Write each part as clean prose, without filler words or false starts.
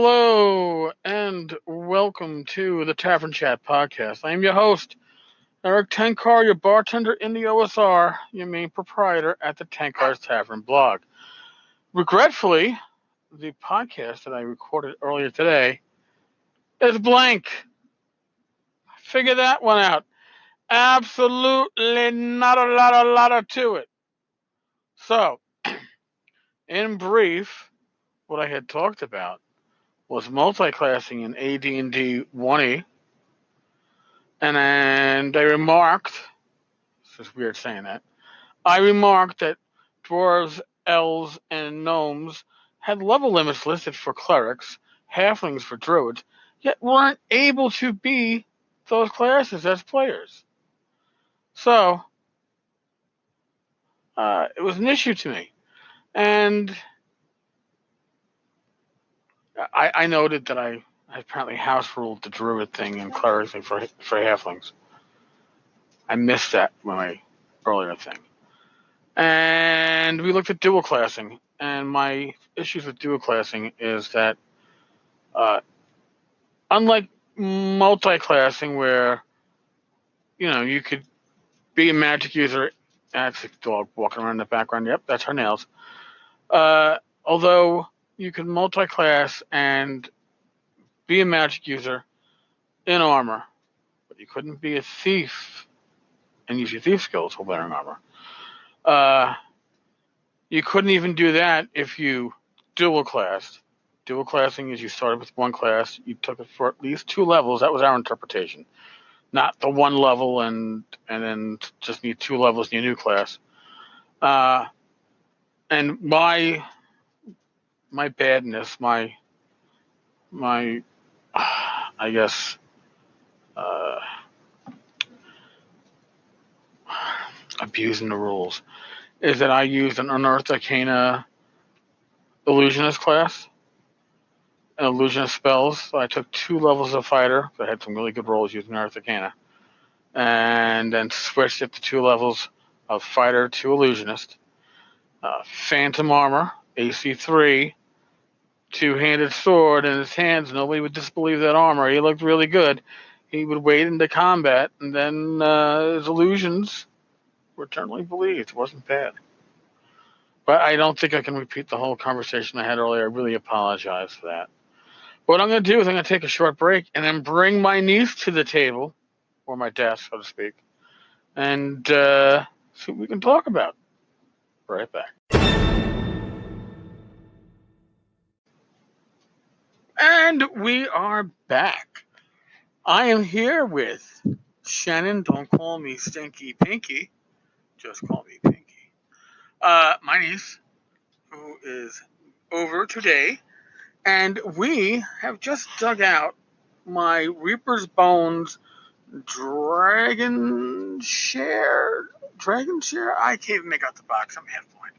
Hello and welcome to the Tavern Chat podcast. I am your host, Eric Tenkar, your bartender in the OSR, your main proprietor at the Tenkar's Tavern blog. Regretfully, the podcast that I recorded earlier today is blank. Figure that one out. Absolutely not a lot to it. So, in brief, what I had talked about was multi-classing in AD&D 1E. And I remarked, this is weird saying that, I remarked that dwarves, elves, and gnomes had level limits listed for clerics, halflings for druids, yet weren't able to be those classes as players. So, it was an issue to me. And I noted that I apparently house ruled the druid thing and clerics thing for halflings. I missed that when my earlier thing. And we looked at dual classing. And my issues with dual classing is that, unlike multi-classing, where you could be a magic user. That's a dog walking around in the background. Yep, that's her nails. Although you could multi-class and be a magic user in armor, but you couldn't be a thief and use your thief skills while wearing armor. You couldn't even do that if you dual classed. Dual classing is you started with one class, you took it for at least 2 levels. That was our interpretation. Not the 1 level and then just need 2 levels in your new class. And my badness, my I guess abusing the rules, is that I used an Unearthed Arcana Illusionist class, an Illusionist spells. So I took 2 levels of fighter. I had some really good rolls using Unearthed Arcana. And then switched it to 2 levels of fighter to illusionist. Phantom armor, AC 3, 2-handed sword in his hands. Nobody would disbelieve that armor. He looked really good. He would wade into combat, and then his illusions were eternally believed. It wasn't bad. But I don't think I can repeat the whole conversation I had earlier. I really apologize for that. What I'm going to do is I'm going to take a short break and then bring my niece to the table, or my desk, so to speak, and see what we can talk about. Right back. And we are back. I am here with Shannon. Don't call me Stinky Pinky. Just call me Pinky. My niece, who is over today, and we have just dug out my Reaper's Bones Dragon Share. I can't even make out the box. I'm half blind.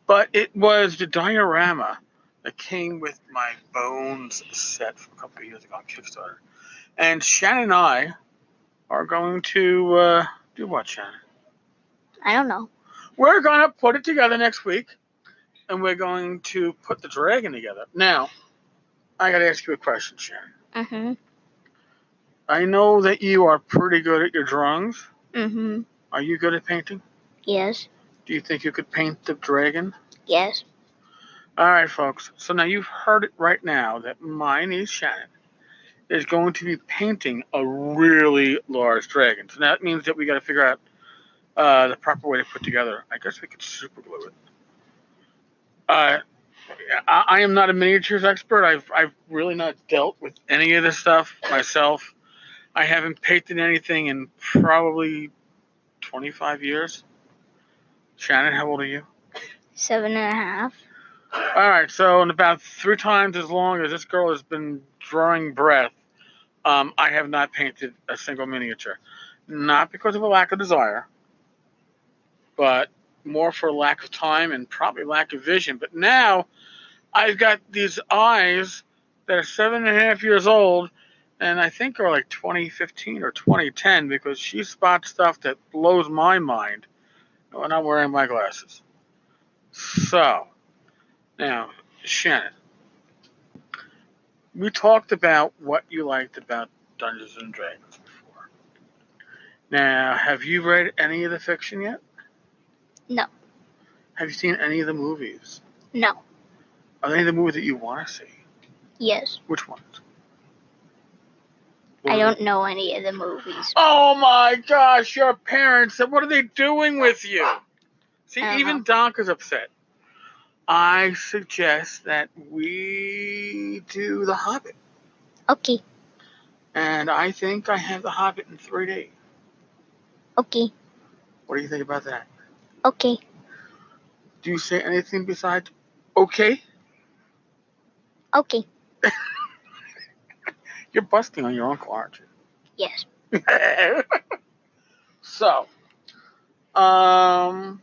But it was the diorama that came with my Bones set from a couple of years ago on Kickstarter. And Shannon and I are going to do what, Shannon? I don't know. We're going to put it together next week, and we're going to put the dragon together. Now, I got to ask you a question, Shannon. Mm-hmm. I know that you are pretty good at your drawings. Mm-hmm. Are you good at painting? Yes. Do you think you could paint the dragon? Yes. All right, folks. So now you've heard it right now that my niece, Shannon, is going to be painting a really large dragon. So that means that we got to figure out the proper way to put together. I guess we could super glue it. I am not a miniatures expert. I've really not dealt with any of this stuff myself. I haven't painted anything in probably 25 years. Shannon, how old are you? 7.5. All right, so in about 3 times as long as this girl has been drawing breath, I have not painted a single miniature. Not because of a lack of desire, but more for lack of time and probably lack of vision. But now I've got these eyes that are 7.5 years old, and I think are like 2015 or 2010, because she spots stuff that blows my mind when I'm wearing my glasses. So, now, Shannon, we talked about what you liked about Dungeons and Dragons before. Now, have you read any of the fiction yet? No. Have you seen any of the movies? No. Are there any of the movies that you want to see? Yes. Which ones? I don't know any of the movies. Oh my gosh, your parents, what are they doing with you? See, even Donk is upset. I suggest that we do The Hobbit. Okay. And I think I have The Hobbit in 3D. Okay. What do you think about that? Okay. Do you say anything besides okay? Okay. You're busting on your uncle, aren't you? Yes. So, now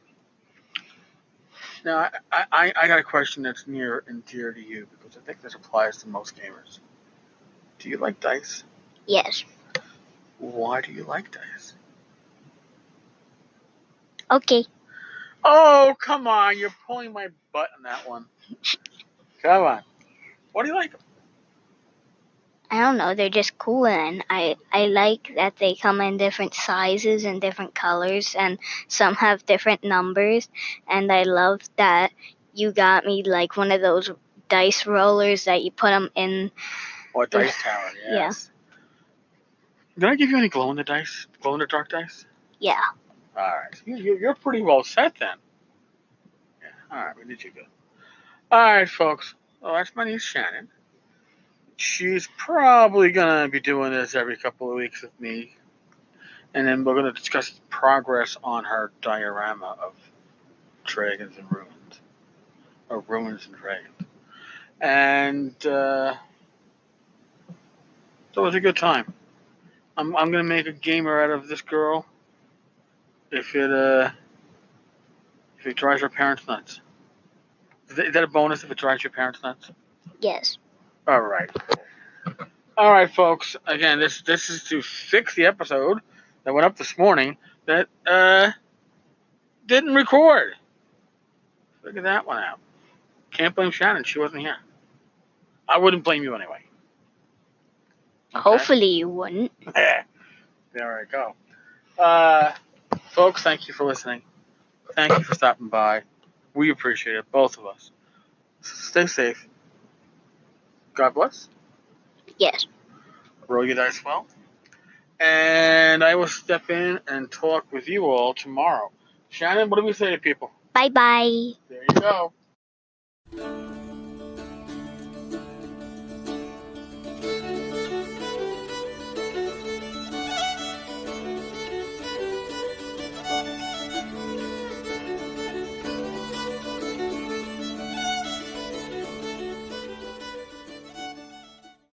I got a question that's near and dear to you because I think this applies to most gamers. Do you like dice? Yes. Why do you like dice? Okay. Oh, come on. You're pulling my butt on that one. Come on. What do you like? I don't know. They're just cool, and I like that they come in different sizes and different colors, and some have different numbers. And I love that you got me like one of those dice rollers that you put them in. Oh, a dice tower, yes. Yeah. Did I give you any glow in the dice? Glow in the dark dice? Yeah. All right. You're pretty well set then. Yeah. All right. We did you good. All right, folks. Well, that's my niece Shannon. She's probably going to be doing this every couple of weeks with me. And then we're going to discuss progress on her diorama of dragons and ruins. Or ruins and dragons. And so it was a good time. I'm going to make a gamer out of this girl if it drives her parents nuts. Is that a bonus if it drives your parents nuts? Yes. All right. All right, folks. Again, this is to fix the episode that went up this morning that didn't record. Figure that one out. Can't blame Shannon. She wasn't here. I wouldn't blame you anyway. Okay? Hopefully you wouldn't. There I go. Folks, thank you for listening. Thank you for stopping by. We appreciate it, both of us. Stay safe. God bless. Yes. Roll your dice well. And I will step in and talk with you all tomorrow. Shannon, what do we say to people? Bye-bye. There you go.